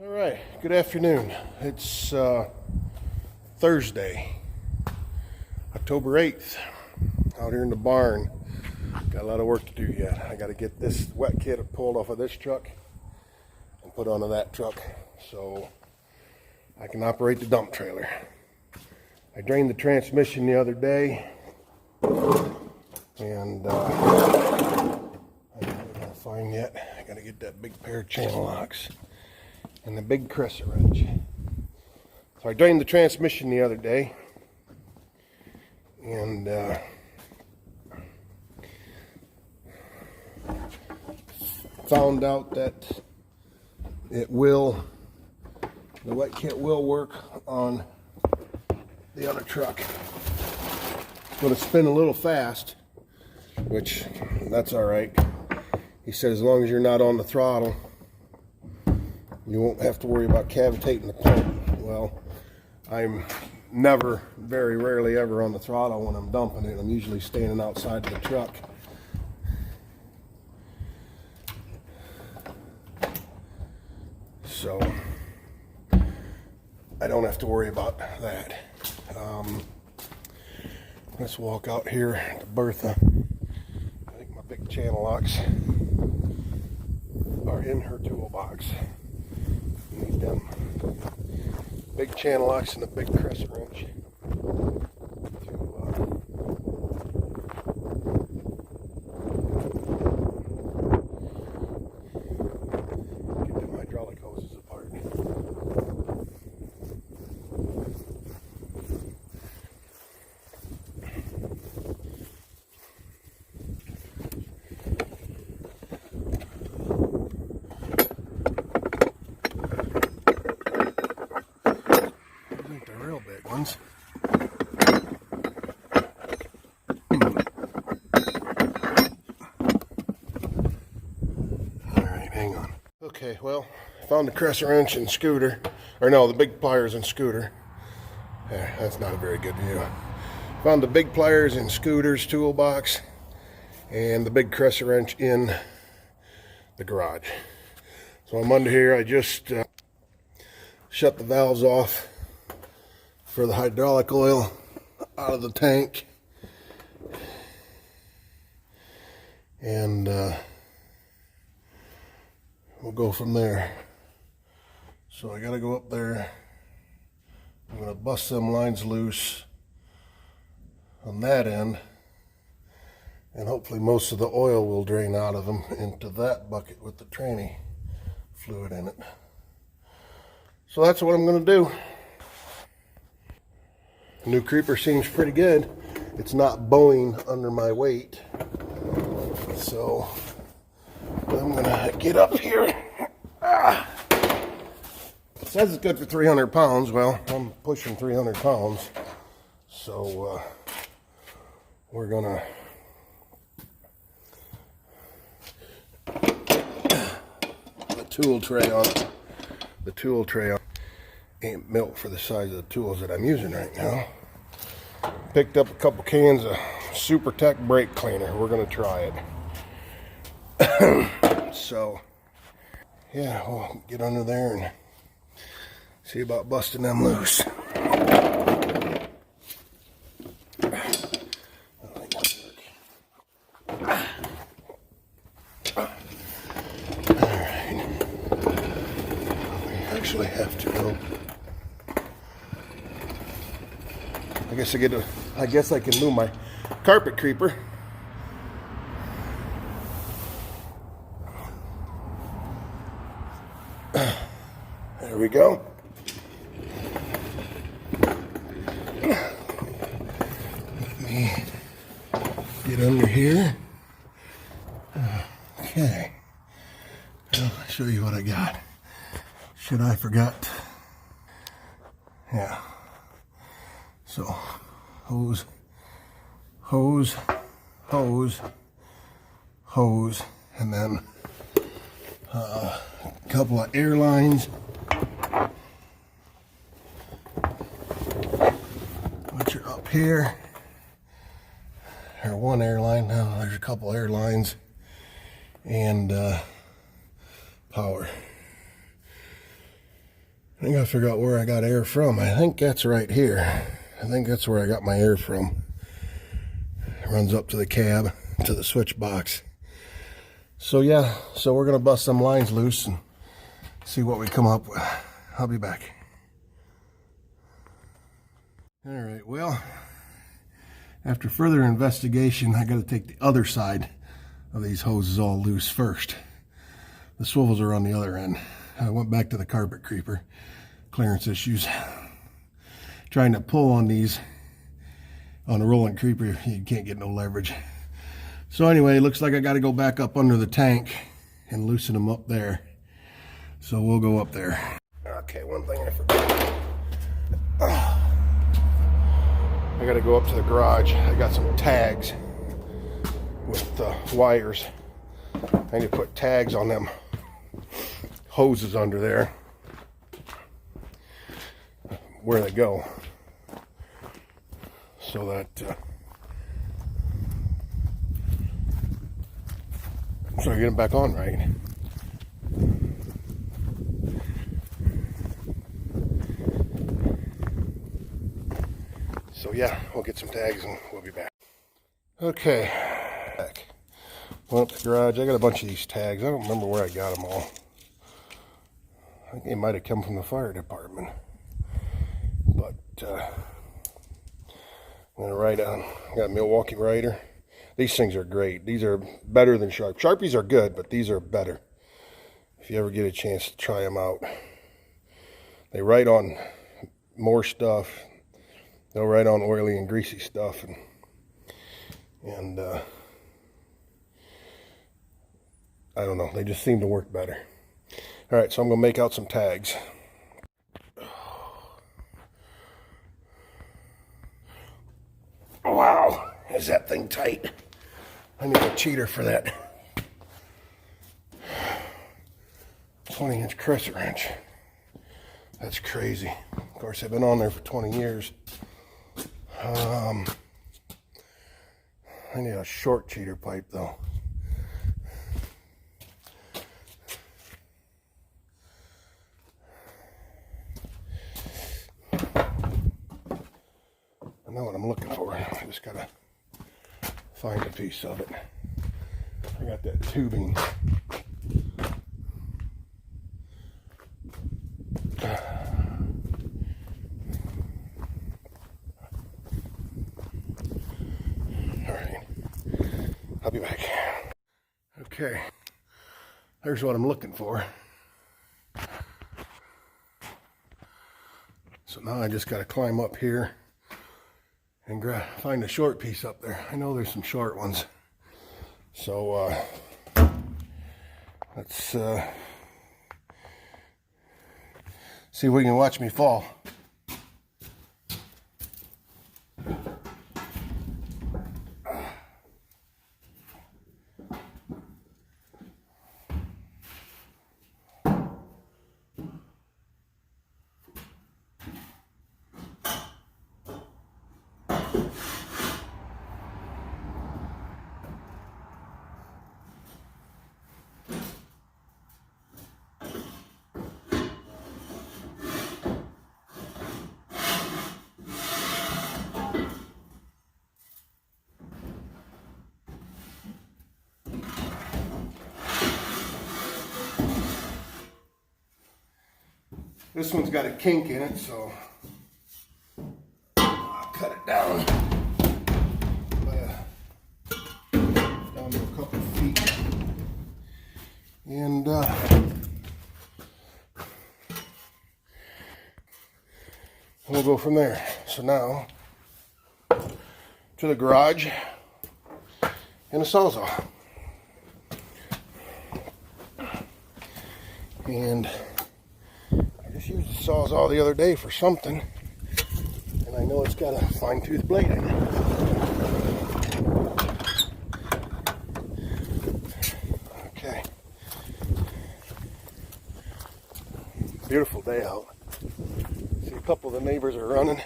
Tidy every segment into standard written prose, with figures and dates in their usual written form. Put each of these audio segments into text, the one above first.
All right, good afternoon. It's Thursday, October 8th, out here in the barn. Got a lot of work to do yet. I got to get this wet kit pulled off of this truck and put onto that truck so I can operate the dump trailer. I drained the transmission the other day, and I don't find yet. I got to get that big pair of channel locks and the big crescent wrench. So I drained the transmission the other day, and found out that the wet kit will work on the other truck. It's going to spin a little fast, which that's all right. He said as long as you're not on the throttle, you won't have to worry about cavitating the pump. Well, I'm never, very rarely ever on the throttle when I'm dumping it. I'm usually standing outside of the truck. So I don't have to worry about that. Let's walk out here to Bertha. I think my big channel locks are in her toolbox. Need them big channel locks and a big crescent wrench get them hydraulic hoses apart. Ones. Alright, hang on. Okay, well, I found the crescent wrench and scooter. Or no, the big pliers and scooter. Yeah, that's not a very good view. Found the big pliers in Scooter's toolbox and the big crescent wrench in the garage. So I'm under here. I just shut the valves off for the hydraulic oil out of the tank, and we'll go from there. So I gotta go up there. I'm gonna bust them lines loose on that end, and hopefully most of the oil will drain out of them into that bucket with the tranny fluid in it. So that's what I'm gonna do. The new creeper seems pretty good. It's not bowing under my weight. So I'm gonna get up here. It says it's good for 300 pounds. Well, I'm pushing 300 pounds. So we're gonna the tool tray on it. The tool tray on ain't built for the size of the tools that I'm using right now. Picked up a couple cans of Super Tech brake cleaner. We're gonna try it. So yeah, we'll get under there and see about busting them loose. Actually have to go. I guess I can move my carpet creeper. There we go. Let me get under here. Okay. I'll show you what I got. Shit, I forgot. Yeah. So, hose, and then a couple of air lines, which are up here. Or one airline. Now there's a couple airlines, and power. I gotta figure out where I got air from. I think that's right here. I think that's where I got my air from. It runs up to the cab, to the switch box. So yeah, so we're gonna bust some lines loose and see what we come up with. I'll be back. All right, well, after further investigation, I gotta take the other side of these hoses all loose first. The swivels are on the other end. I went back to the carpet creeper. Clearance issues. Trying to pull on these on a rolling creeper, you can't get no leverage. So anyway, looks like I got to go back up under the tank and loosen them up there. So we'll go up there. Okay, one thing I forgot. I got to go up to the garage. I got some tags with wires. I need to put tags on them hoses under there where they go, so that so I get them back on right. So yeah, we'll get some tags and we'll be back. Okay, back. Went up to the garage. I got a bunch of these tags. I don't remember where I got them all. I think they might have come from the fire department. But I'm going to write on. I got a Milwaukee writer. These things are great. These are better than Sharp. Sharpies are good, but these are better. If you ever get a chance to try them out. They write on more stuff. They'll write on oily and greasy stuff. And I don't know. They just seem to work better. All right, so I'm going to make out some tags. Wow, is that thing tight? I need a cheater for that. 20-inch crescent wrench. That's crazy. Of course, I've been on there for 20 years. I need a short cheater pipe, though. I know what I'm looking for. I just gotta find a piece of it. I got that tubing. Alright. I'll be back. Okay. There's what I'm looking for. So now I just gotta climb up here and find a short piece up there. I know there's some short ones. So let's see if we can watch me fall. This one's got a kink in it, so I'll cut it down down to a couple feet, and we'll go from there. So now to the garage and a sawzall, and just used the sawzall the other day for something, and I know it's got a fine-tooth blade in it. Okay. Beautiful day out. See, a couple of the neighbors are running.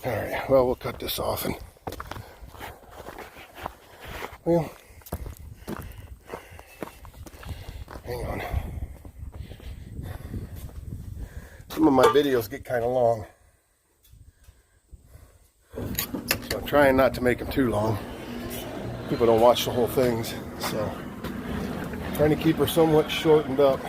All right, well, we'll cut this off and Well, hang on. Some of my videos get kind of long, so I'm trying not to make them too long. People don't watch the whole things, so I'm trying to keep her somewhat shortened up.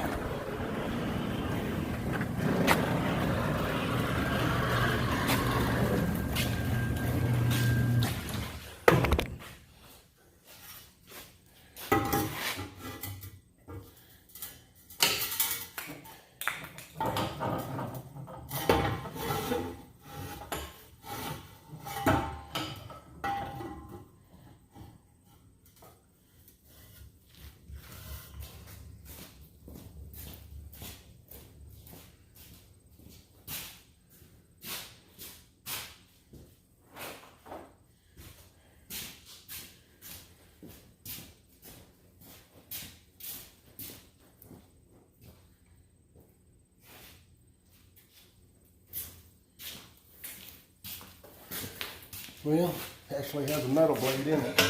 Well, actually has a metal blade in it.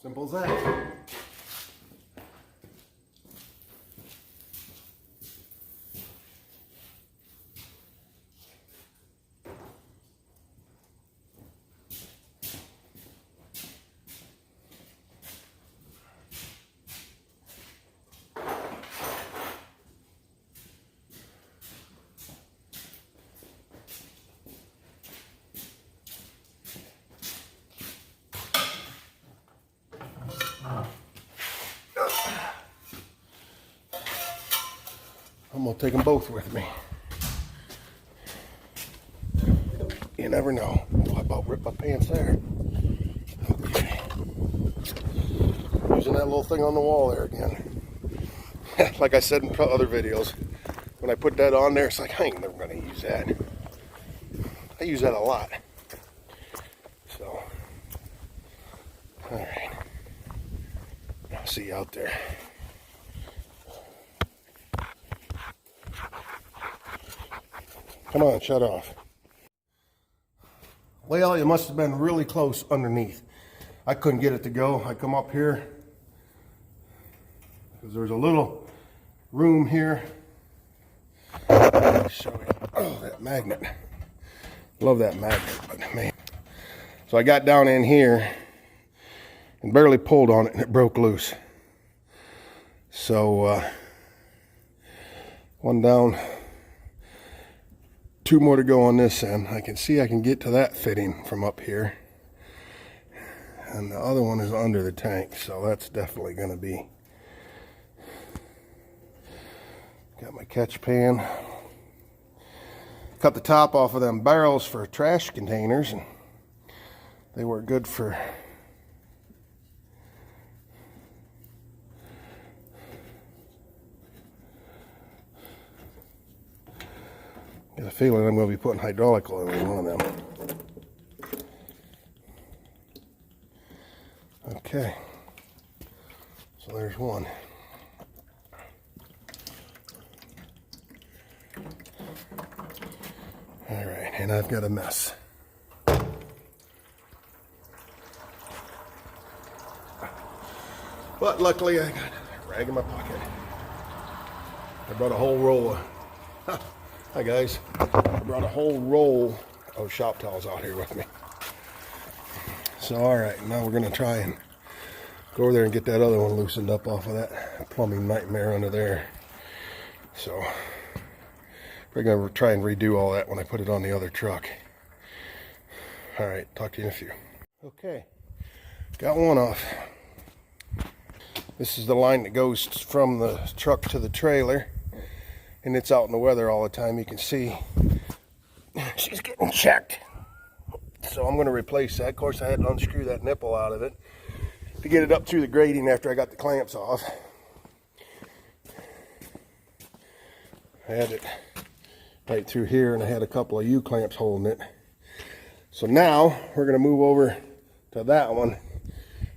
Simple as that. I'm gonna take them both with me. You never know. Oh, I about ripped my pants there. Okay. Using that little thing on the wall there again. Like I said in other videos, when I put that on there, it's like, I ain't never gonna use that. I use that a lot. So, all right. I'll see you out there. Come on, shut off. Well, it must have been really close underneath. I couldn't get it to go. I come up here because there's a little room here. I'll show you. Oh, that magnet. Love that magnet, but man. So I got down in here and barely pulled on it and it broke loose. So, one down. Two more to go on this end. I can see I can get to that fitting from up here. And the other one is under the tank, so that's definitely going to be. Got my catch pan. Cut the top off of them barrels for trash containers, and they were good for got a feeling I'm going to be putting hydraulic oil in one of them. Okay, so there's one. All right, and I've got a mess. But luckily I got a rag in my pocket. I brought a whole roll of, hi guys, I brought a whole roll of shop towels out here with me. So all right, now we're gonna try and go over there and get that other one loosened up off of that plumbing nightmare under there. So we're gonna try and redo all that when I put it on the other truck. All right, talk to you in a few. Okay, got one off. This is the line that goes from the truck to the trailer, and it's out in the weather all the time. You can see she's getting checked. So I'm going to replace that. Of course, I had to unscrew that nipple out of it to get it up through the grating after I got the clamps off. I had it right through here, and I had a couple of U-clamps holding it. So now we're going to move over to that one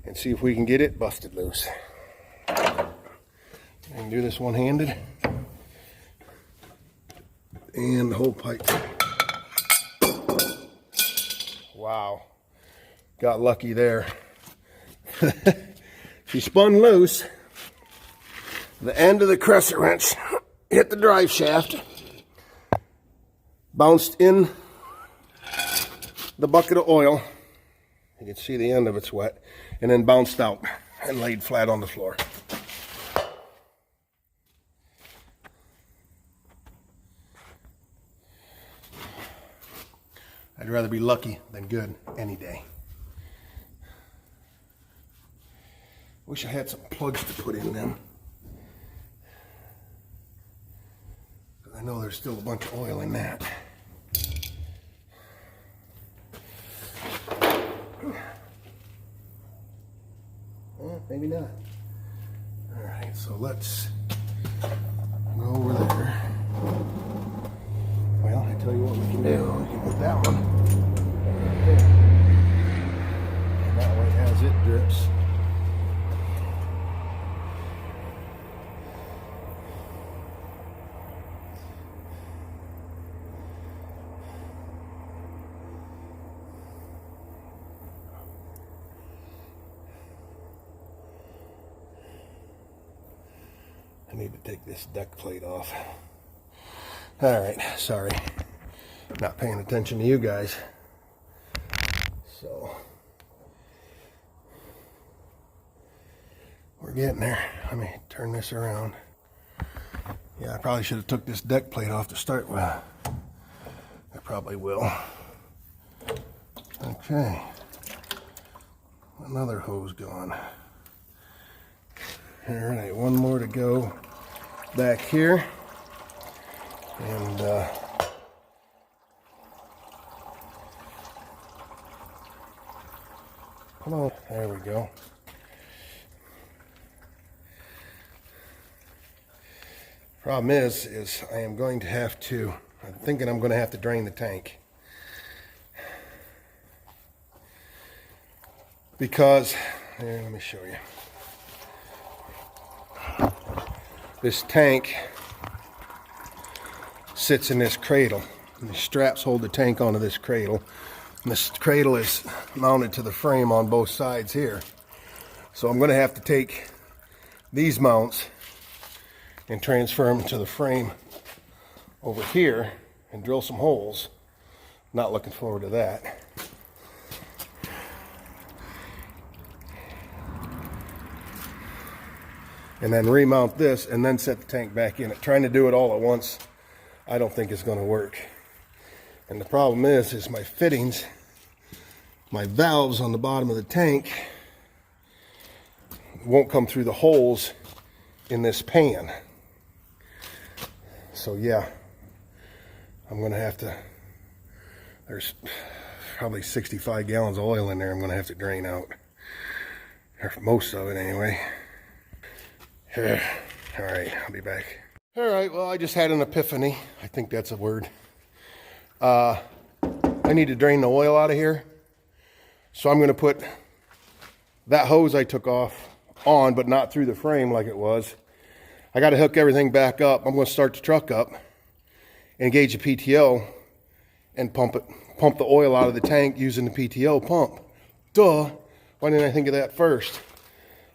and see if we can get it busted loose. I can do this one-handed. And the whole pipe. Wow. Got lucky there. She spun loose. The end of the crescent wrench hit the drive shaft, bounced in the bucket of oil. You can see the end of it's wet, and then bounced out and laid flat on the floor. I'd rather be lucky than good any day. Wish I had some plugs to put in them. I know there's still a bunch of oil in that. Well, maybe not. All right, so let's go over there. Well, I tell you what we can do. We can put that one right there. And that way, as it drips, I need to take this deck plate off. All right, sorry. Not paying attention to you guys. So, we're getting there. Let me turn this around. Yeah, I probably should have took this deck plate off to start with. I probably will. Okay. Another hose gone. All right, one more to go back here, and come on, there we go. Problem is I am going to have to, I'm thinking I'm going to have to drain the tank, because, here, let me show you. This tank sits in this cradle, and the straps hold the tank onto this cradle, and this cradle is mounted to the frame on both sides here. So I'm going to have to take these mounts and transfer them to the frame over here and drill some holes. Not looking forward to that. And then remount this and then set the tank back in it. Trying to do it all at once, I don't think it's going to work. And the problem is my fittings, my valves on the bottom of the tank won't come through the holes in this pan. So yeah, I'm going to have to, there's probably 65 gallons of oil in there I'm going to have to drain out. Or most of it anyway. All right, I'll be back. All right, well, I just had an epiphany. I think that's a word. I need to drain the oil out of here. So I'm going to put that hose I took off on, but not through the frame like it was. I got to hook everything back up. I'm going to start the truck up, engage the PTO, and pump the oil out of the tank using the PTO pump. Duh! Why didn't I think of that first?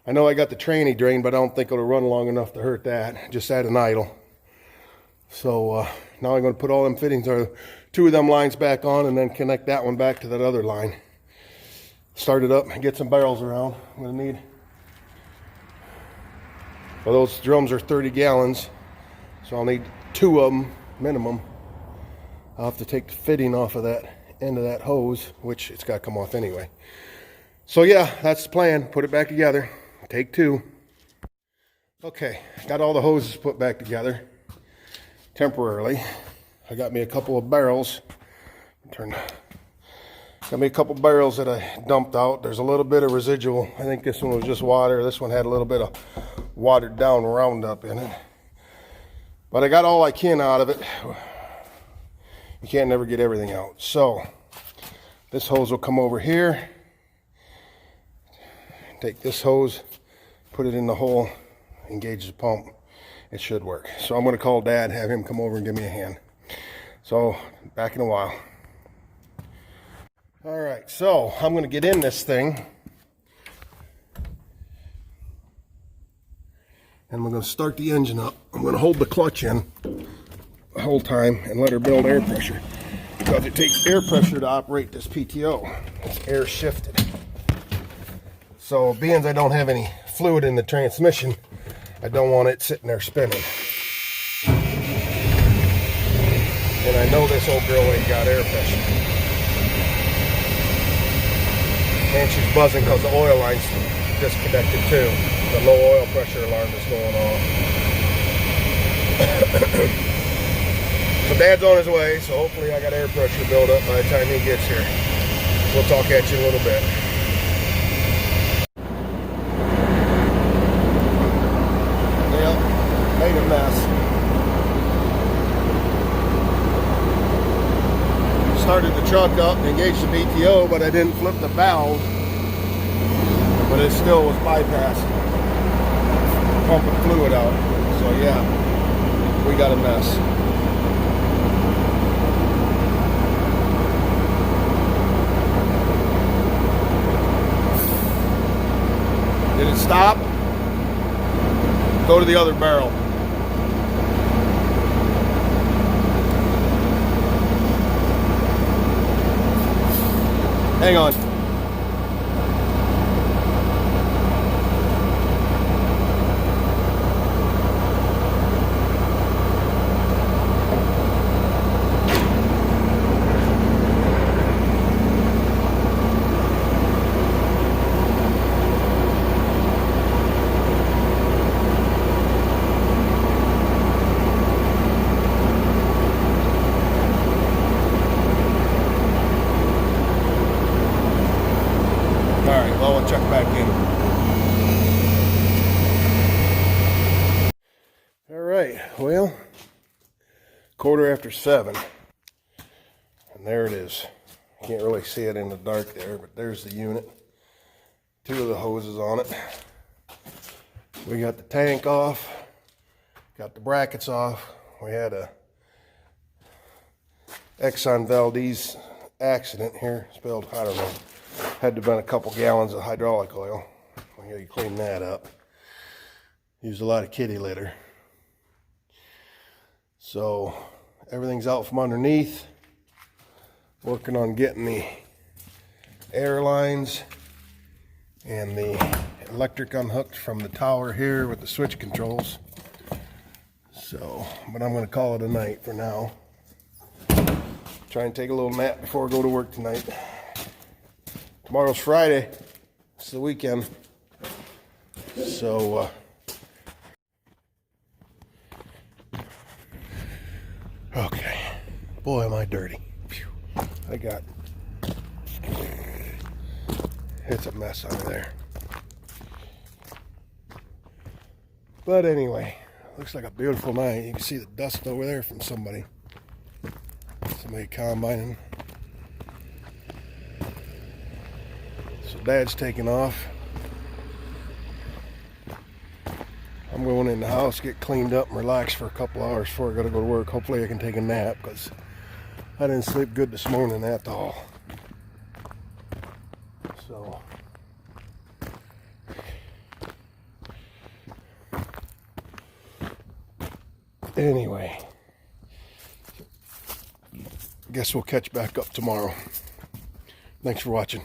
I know I got the tranny drain, but I don't think it'll run long enough to hurt that. Just at an idle. So now I'm going to put all them fittings, or 2 of them lines back on, and then connect that one back to that other line. Start it up and get some barrels around. I'm going to need, well, those drums are 30 gallons, so I'll need 2 of them minimum. I'll have to take the fitting off of that end of that hose, which it's got to come off anyway. So yeah, that's the plan. Put it back together. Take 2. Okay, got all the hoses put back together temporarily. I got me a couple of barrels. Turn Got me a couple barrels that I dumped out. There's a little bit of residual. I think this one was just water. This one had a little bit of watered down Roundup in it. But I got all I can out of it. You can't never get everything out. So this hose will come over here. Take this hose, put it in the hole, engage the pump. It should work. So I'm going to call Dad, have him come over and give me a hand. So back in a while. All right, so I'm going to get in this thing. And we're going to start the engine up. I'm going to hold the clutch in the whole time and let her build air pressure. Because it takes air pressure to operate this PTO. It's air shifted. So being I don't have any fluid in the transmission, I don't want it sitting there spinning. And I know this old girl ain't got air pressure. And she's buzzing because the oil line's disconnected too. The low oil pressure alarm is going off. So Dad's on his way, so hopefully I got air pressure build up by the time he gets here. We'll talk at you in a little bit. Well, made a mess. Started the truck up and engaged the BTO, but I didn't flip the valve. But it still was bypassing, pumping fluid out. So yeah, we got a mess. Did it stop? Go to the other barrel. Hang on. I'll check back in. All right, well, 7:15, and there it is. Can't really see it in the dark there, but there's the unit. 2 of the hoses on it. We got the tank off, got the brackets off. We had a Exon Valdez accident here, spilled, I don't know. Had to burn a couple gallons of hydraulic oil. We gotta clean that up. Used a lot of kitty litter. So everything's out from underneath. Working on getting the air lines and the electric unhooked from the tower here with the switch controls. So, but I'm gonna call it a night for now. Try and take a little nap before I go to work tonight. Tomorrow's Friday. It's the weekend. So, okay. Boy, am I dirty. Phew. I got... It's a mess under there. But anyway, looks like a beautiful night. You can see the dust over there from somebody combining. So Dad's taking off. I'm going in the house, get cleaned up and relax for a couple hours before I gotta go to work. Hopefully I can take a nap because I didn't sleep good this morning at all. So anyway, guess we'll catch back up tomorrow. Thanks for watching.